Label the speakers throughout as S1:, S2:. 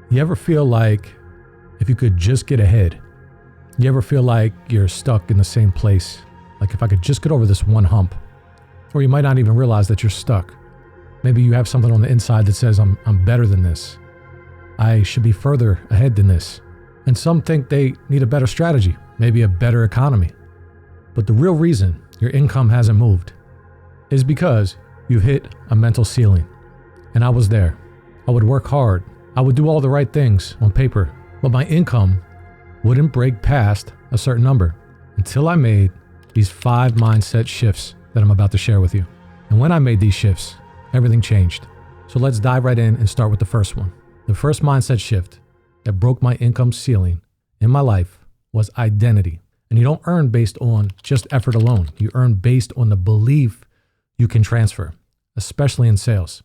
S1: You ever feel like if you could just get ahead? You ever feel like you're stuck in the same place? Like if I could just get over this one hump? Or you might not even realize that you're stuck. Maybe you have something on the inside that says, I'm better than this. I should be further ahead than this. And some think they need a better strategy, maybe a better economy. But the real reason your income hasn't moved is because you've hit a mental ceiling. And I was there. I would work hard. I would do all the right things on paper, but my income wouldn't break past a certain number until I made these 5 mindset shifts that I'm about to share with you. And when I made these shifts, everything changed. So let's dive right in and start with the first one. The first mindset shift that broke my income ceiling in my life was identity. And you don't earn based on just effort alone. You earn based on the belief you can transfer, especially in sales.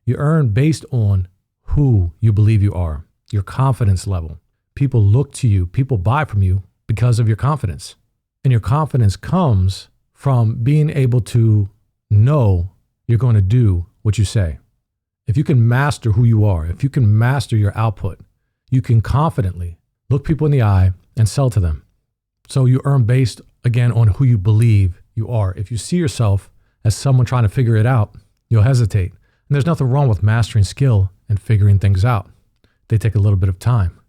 S1: You earn based on who you believe you are, your confidence level. People look to you, people buy from you because of your confidence. And your confidence comes from being able to know you're going to do what you say. If you can master who you are, if you can master your output, you can confidently look people in the eye and sell to them. So you earn based, again, on who you believe you are. If you see yourself as someone trying to figure it out, you'll hesitate. And there's nothing wrong with mastering skill and figuring things out. They take a little bit of time.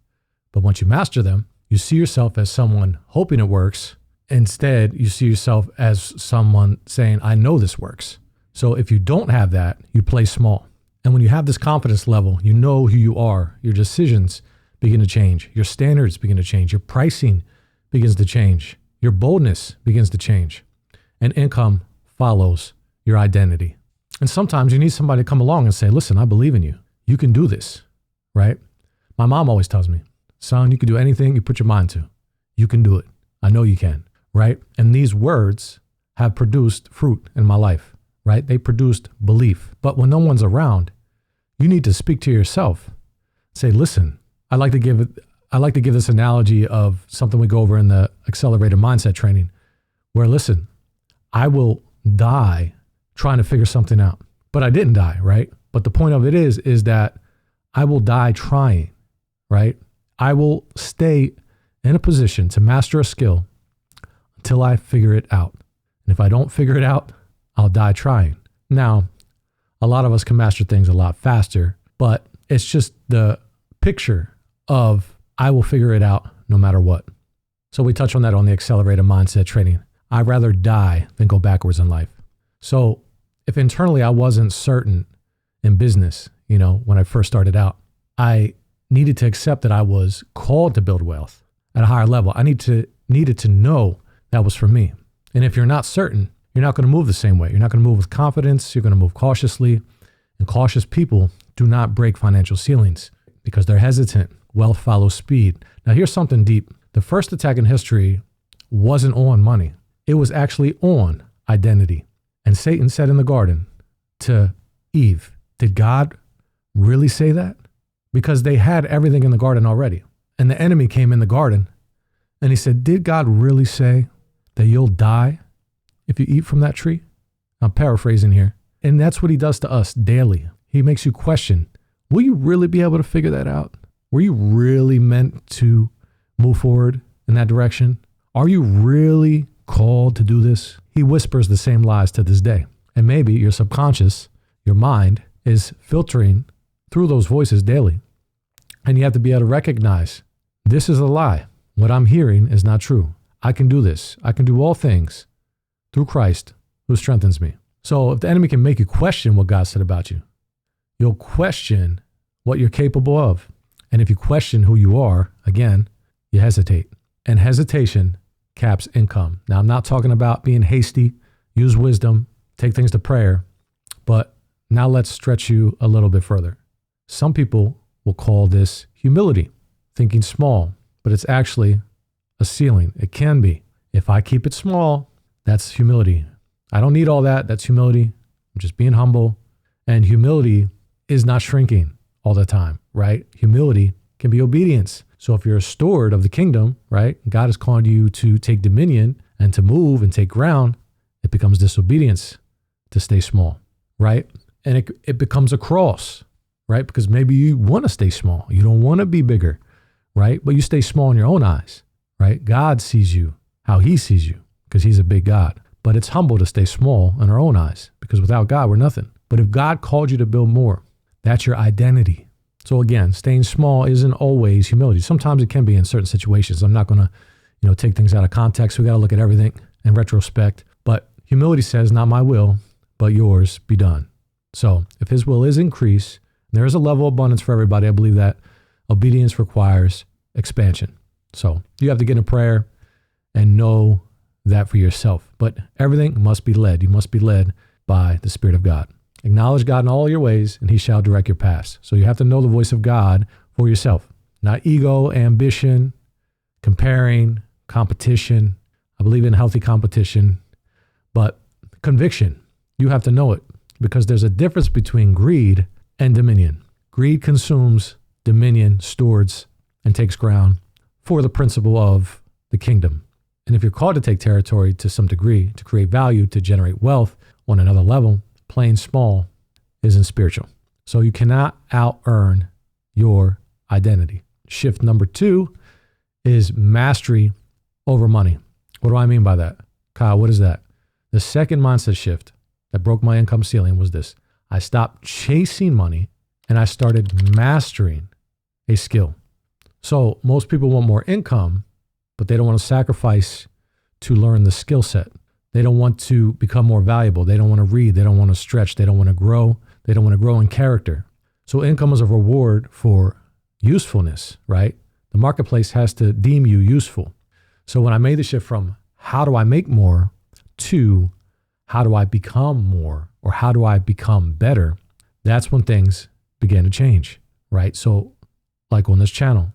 S1: But once you master them, you see yourself as someone hoping it works. Instead, you see yourself as someone saying, I know this works. So if you don't have that, you play small. And when you have this confidence level, you know who you are. Your decisions begin to change. Your standards begin to change. Your pricing begins to change. Your boldness begins to change. And income follows your identity. And sometimes you need somebody to come along and say, listen, I believe in you. You can do this, right? My mom always tells me, son, you can do anything you put your mind to. You can do it. I know you can, right? And these words have produced fruit in my life, right? They produced belief. But when no one's around, you need to speak to yourself. Say, listen, I like to give this analogy of something we go over in the Accelerator mindset training, where listen, I will die trying to figure something out, but I didn't die, right? But the point of it is that I will die trying, right? I will stay in a position to master a skill until I figure it out. And if I don't figure it out, I'll die trying. Now, a lot of us can master things a lot faster, but it's just the picture of I will figure it out no matter what. So we touch on that on the Accelerator mindset training. I'd rather die than go backwards in life. So if internally I wasn't certain in business, when I first started out, I needed to accept that I was called to build wealth at a higher level. I needed to know that was for me. And if you're not certain, you're not going to move the same way. You're not going to move with confidence. You're going to move cautiously. And cautious people do not break financial ceilings because they're hesitant. Wealth follows speed. Now here's something deep. The first attack in history wasn't on money. It was actually on identity. And Satan said in the garden to Eve, did God really say that? Because they had everything in the garden already. And the enemy came in the garden and he said, did God really say that you'll die if you eat from that tree? I'm paraphrasing here. And that's what he does to us daily. He makes you question, will you really be able to figure that out? Were you really meant to move forward in that direction? Are you really called to do this? He whispers the same lies to this day. And maybe your subconscious, your mind, is filtering through those voices daily. And you have to be able to recognize, this is a lie. What I'm hearing is not true. I can do this. I can do all things through Christ who strengthens me. So if the enemy can make you question what God said about you, you'll question what you're capable of. And if you question who you are, again, you hesitate. And hesitation caps income. Now, I'm not talking about being hasty, use wisdom, take things to prayer, but now let's stretch you a little bit further. Some people will call this humility, thinking small, but it's actually a ceiling. It can be. If I keep it small, that's humility. I don't need all that. That's humility. I'm just being humble. And humility is not shrinking all the time, right? Humility can be obedience. So if you're a steward of the kingdom, right, God has called you to take dominion and to move and take ground, it becomes disobedience to stay small, right? And it becomes a cross, right? Because maybe you want to stay small. You don't want to be bigger, right? But you stay small in your own eyes, right? God sees you how he sees you because he's a big God. But it's humble to stay small in our own eyes because without God, we're nothing. But if God called you to build more, that's your identity. So again, staying small isn't always humility. Sometimes it can be in certain situations. I'm not going to, take things out of context. We got to look at everything in retrospect. But humility says, not my will, but yours be done. So if his will is increased, there is a level of abundance for everybody. I believe that obedience requires expansion. So you have to get in prayer and know that for yourself. But everything must be led. You must be led by the Spirit of God. Acknowledge God in all your ways, and he shall direct your paths. So you have to know the voice of God for yourself, not ego, ambition, comparing, competition. I believe in healthy competition, but conviction. You have to know it because there's a difference between greed and dominion. Greed consumes, dominion stores and takes ground for the principle of the kingdom. And if you're called to take territory to some degree, to create value, to generate wealth on another level, playing small isn't spiritual. So you cannot out-earn your identity. Shift number 2 is mastery over money. What do I mean by that? Kyle, what is that? The second mindset shift that broke my income ceiling was this. I stopped chasing money and I started mastering a skill. So most people want more income, but they don't want to sacrifice to learn the skill set. They don't want to become more valuable. They don't want to read. They don't want to stretch. They don't want to grow. They don't want to grow in character. So income is a reward for usefulness, right? The marketplace has to deem you useful. So when I made the shift from how do I make more to how do I become more or how do I become better, that's when things began to change, right? So like on this channel,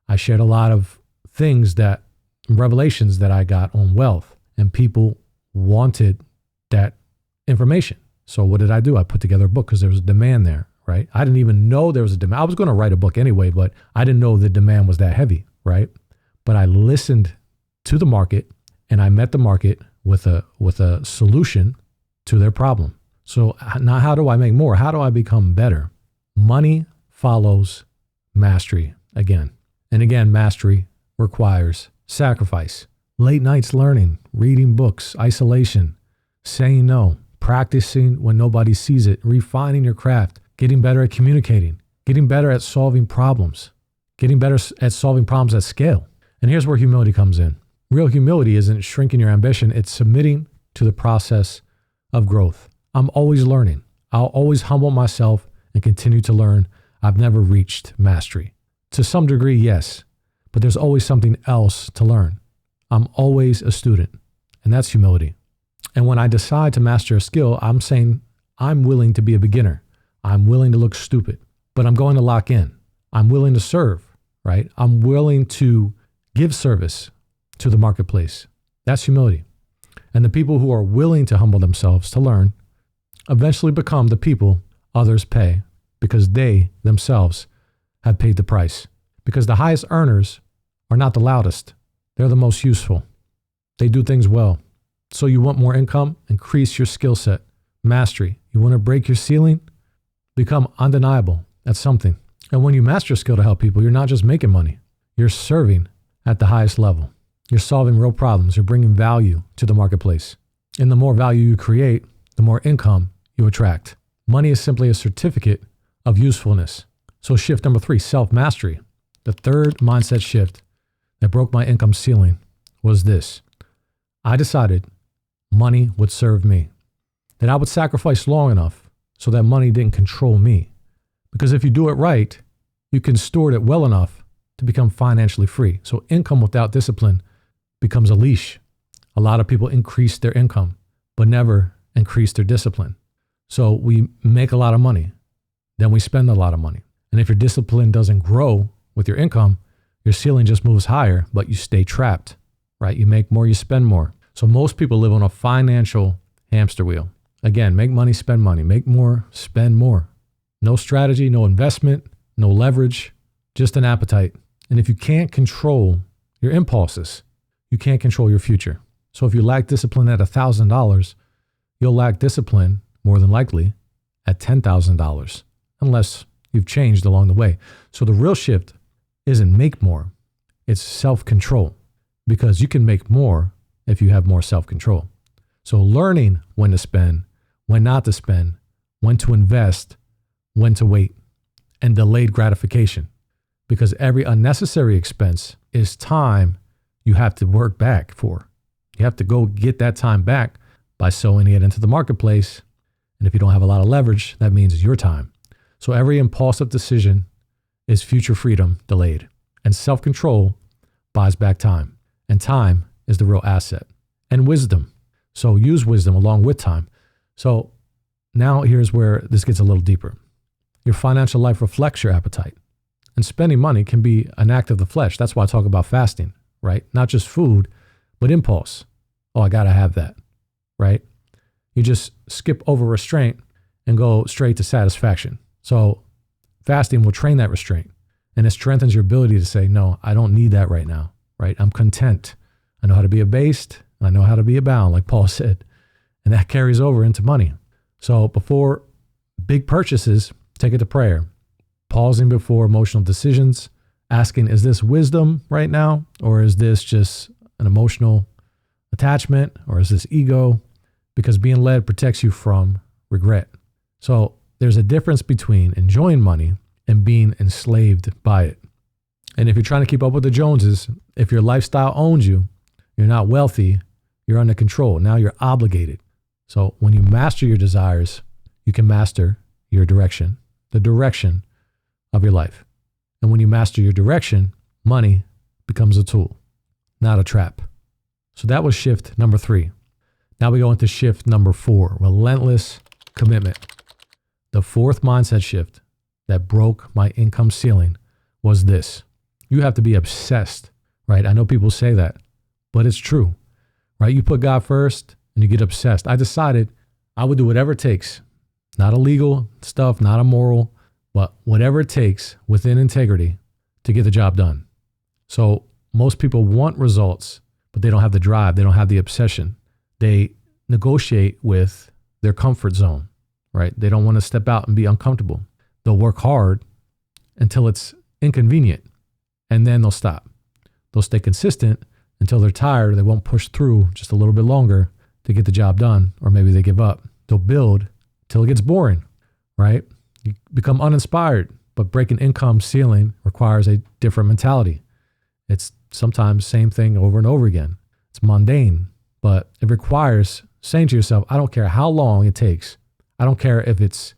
S1: I shared a lot of things that, revelations that I got on wealth, and people wanted that information. So what did I do? I put together a book because there was a demand there, right? I didn't even know there was a demand. I was going to write a book anyway, but I didn't know the demand was that heavy, right? But I listened to the market and I met the market with a solution to their problem. So now how do I make more? How do I become better? Money follows mastery again. And again, mastery requires sacrifice. Late nights learning, reading books, isolation, saying no, practicing when nobody sees it, refining your craft, getting better at communicating, getting better at solving problems, getting better at solving problems at scale. And here's where humility comes in. Real humility isn't shrinking your ambition. It's submitting to the process of growth. I'm always learning. I'll always humble myself and continue to learn. I've never reached mastery. To some degree, yes, but there's always something else to learn. I'm always a student, and that's humility. And when I decide to master a skill, I'm saying I'm willing to be a beginner. I'm willing to look stupid, but I'm going to lock in. I'm willing to serve, right? I'm willing to give service to the marketplace. That's humility. And the people who are willing to humble themselves to learn eventually become the people others pay because they themselves have paid the price. Because the highest earners are not the loudest. They're the most useful. They do things well. So you want more income? Increase your skill set. Mastery. You want to break your ceiling? Become undeniable at something. And when you master a skill to help people, you're not just making money. You're serving at the highest level. You're solving real problems. You're bringing value to the marketplace. And the more value you create, the more income you attract. Money is simply a certificate of usefulness. So shift number 3, self-mastery. The third mindset shift that broke my income ceiling was this. I decided money would serve me, that I would sacrifice long enough so that money didn't control me. Because if you do it right, you can store it well enough to become financially free. So income without discipline becomes a leash. A lot of people increase their income, but never increase their discipline. So we make a lot of money, then we spend a lot of money. And if your discipline doesn't grow with your income, your ceiling just moves higher, but you stay trapped, right? You make more, you spend more. So most people live on a financial hamster wheel. Again, make money, spend money, make more, spend more. No strategy, no investment, no leverage, just an appetite. And if you can't control your impulses, you can't control your future. So if you lack discipline at $1,000, you'll lack discipline more than likely at $10,000, unless You've changed along the way. So the real shift isn't make more, it's self-control, because you can make more if you have more self-control. So learning when to spend, when not to spend, when to invest, when to wait, and delayed gratification. Because every unnecessary expense is time you have to work back for. You have to go get that time back by sowing it into the marketplace. And if you don't have a lot of leverage, that means your time. So every impulsive decision is future freedom delayed. And self-control buys back time. And time is the real asset. And wisdom. So use wisdom along with time. So now here's where this gets a little deeper. Your financial life reflects your appetite. And spending money can be an act of the flesh. That's why I talk about fasting, right? Not just food, but impulse. Oh, I got to have that, right? You just skip over restraint and go straight to satisfaction. So fasting will train that restraint, and it strengthens your ability to say, no, I don't need that right now, right? I'm content. I know how to be abased. I know how to be abound, like Paul said, and that carries over into money. So before big purchases, take it to prayer. Pausing before emotional decisions, asking, is this wisdom right now? Or is this just an emotional attachment? Or is this ego? Because being led protects you from regret. So there's a difference between enjoying money and being enslaved by it. And if you're trying to keep up with the Joneses, if your lifestyle owns you, you're not wealthy, you're under control. Now you're obligated. So when you master your desires, you can master your direction, the direction of your life. And when you master your direction, money becomes a tool, not a trap. So that was shift number 3. Now we go into shift number 4, relentless commitment. The fourth mindset shift that broke my income ceiling was this. You have to be obsessed, right? I know people say that, but it's true, right? You put God first and you get obsessed. I decided I would do whatever it takes, not illegal stuff, not immoral, but whatever it takes within integrity to get the job done. So most people want results, but they don't have the drive. They don't have the obsession. They negotiate with their comfort zone, right? They don't want to step out and be uncomfortable. They'll work hard until it's inconvenient, and then they'll stop. They'll stay consistent until they're tired. They won't push through just a little bit longer to get the job done, or maybe they give up. They'll build till it gets boring, right? You become uninspired, but breaking income ceiling requires a different mentality. It's sometimes same thing over and over again. It's mundane, but it requires saying to yourself, I don't care how long it takes. I don't care if it's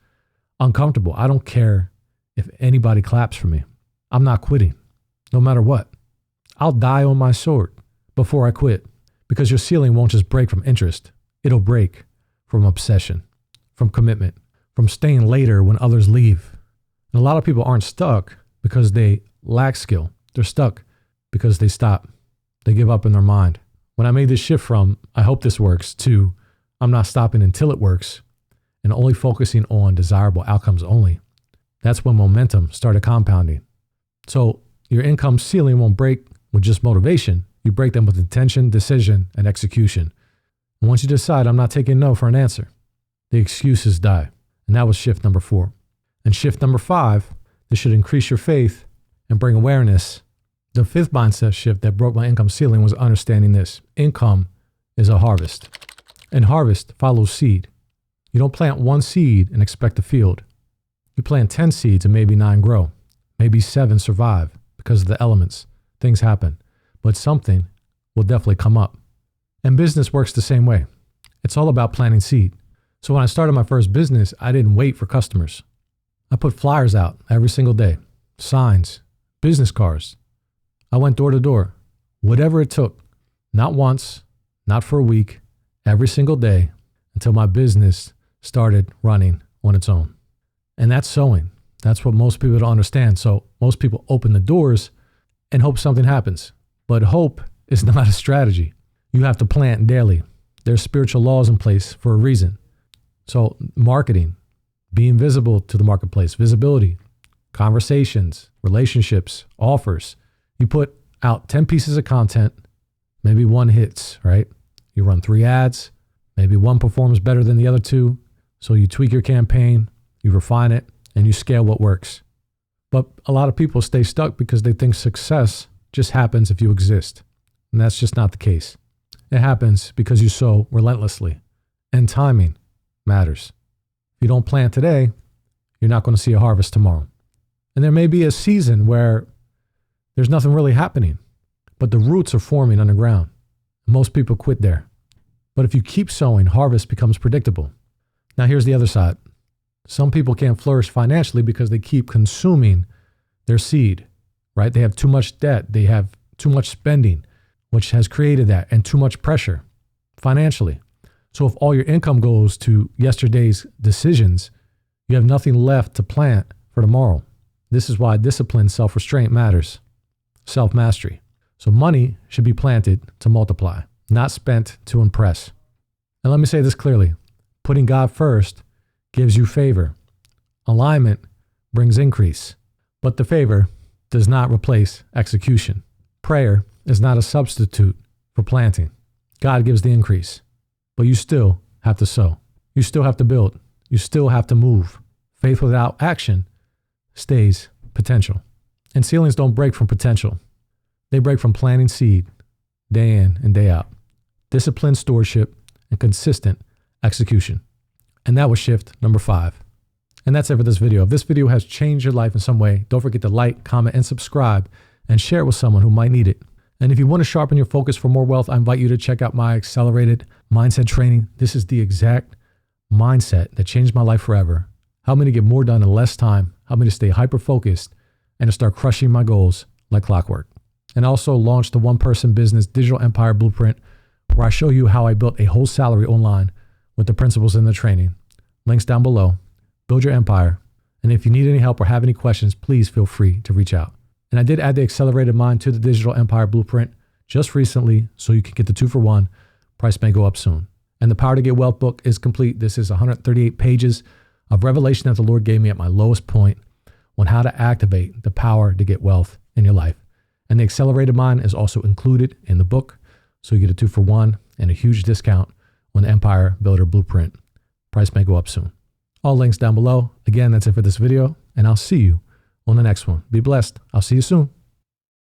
S1: uncomfortable. I don't care if anybody claps for me. I'm not quitting, no matter what. I'll die on my sword before I quit, because your ceiling won't just break from interest. It'll break from obsession, from commitment, from staying later when others leave. And a lot of people aren't stuck because they lack skill. They're stuck because they stop. They give up in their mind. When I made this shift from, I hope this works, to I'm not stopping until it works, and only focusing on desirable outcomes only, that's when momentum started compounding. So your income ceiling won't break with just motivation. You break them with intention, decision, and execution. And once you decide, I'm not taking no for an answer, the excuses die. And that was shift number 4. And shift number 5, this should increase your faith and bring awareness. The 5th mindset shift that broke my income ceiling was understanding this. Income is a harvest, and harvest follows seed. You don't plant one seed and expect a field. You plant 10 seeds and maybe 9 grow. Maybe 7 survive because of the elements. Things happen, but something will definitely come up. And business works the same way. It's all about planting seed. So when I started my first business, I didn't wait for customers. I put flyers out every single day, signs, business cards. I went door to door, whatever it took, not once, not for a week, every single day until my business started running on its own. And that's sowing. That's what most people don't understand. So most people open the doors and hope something happens. But hope is not a strategy. You have to plant daily. There's spiritual laws in place for a reason. So marketing, being visible to the marketplace, visibility, conversations, relationships, offers. You put out 10 pieces of content, maybe 1 hits, right? You run 3 ads, maybe 1 performs better than the other 2. So you tweak your campaign, you refine it, and you scale what works. But a lot of people stay stuck because they think success just happens if you exist. And that's just not the case. It happens because you sow relentlessly. And timing matters. If you don't plant today, you're not going to see a harvest tomorrow. And there may be a season where there's nothing really happening, but the roots are forming underground. Most people quit there. But if you keep sowing, harvest becomes predictable. Now here's the other side. Some people can't flourish financially because they keep consuming their seed, right? They have too much debt. They have too much spending, which has created that, and too much pressure financially. So if all your income goes to yesterday's decisions, you have nothing left to plant for tomorrow. This is why discipline, self-restraint matters. Self-mastery. So money should be planted to multiply, not spent to impress. And let me say this clearly. Putting God first gives you favor. Alignment brings increase. But the favor does not replace execution. Prayer is not a substitute for planting. God gives the increase. But you still have to sow. You still have to build. You still have to move. Faith without action stays potential. And ceilings don't break from potential. They break from planting seed day in and day out. Disciplined stewardship and consistent execution. And that was shift number 5. And that's it for this video. If this video has changed your life in some way, don't forget to like, comment, and subscribe, and share it with someone who might need it. And if you want to sharpen your focus for more wealth, I invite you to check out my accelerated mindset training. This is the exact mindset that changed my life forever. Helped me to get more done in less time, helped me to stay hyper-focused, and to start crushing my goals like clockwork. And also launched the one-person business digital empire blueprint, where I show you how I built a whole salary online with the principles in the training. Links down below. Build your empire. And if you need any help or have any questions, please feel free to reach out. And I did add the accelerated mind to the digital empire blueprint just recently, so you can get the 2-for-1. Price may go up soon. And the Power to Get Wealth book is complete. This is 138 pages of revelation that the Lord gave me at my lowest point on how to activate the power to get wealth in your life. And the accelerated mind is also included in the book, so you get a 2-for-1 and a huge discount on the Empire Builder Blueprint. Price may go up soon. All links down below. Again, that's it for this video, and I'll see you on the next one. Be blessed. I'll see you soon.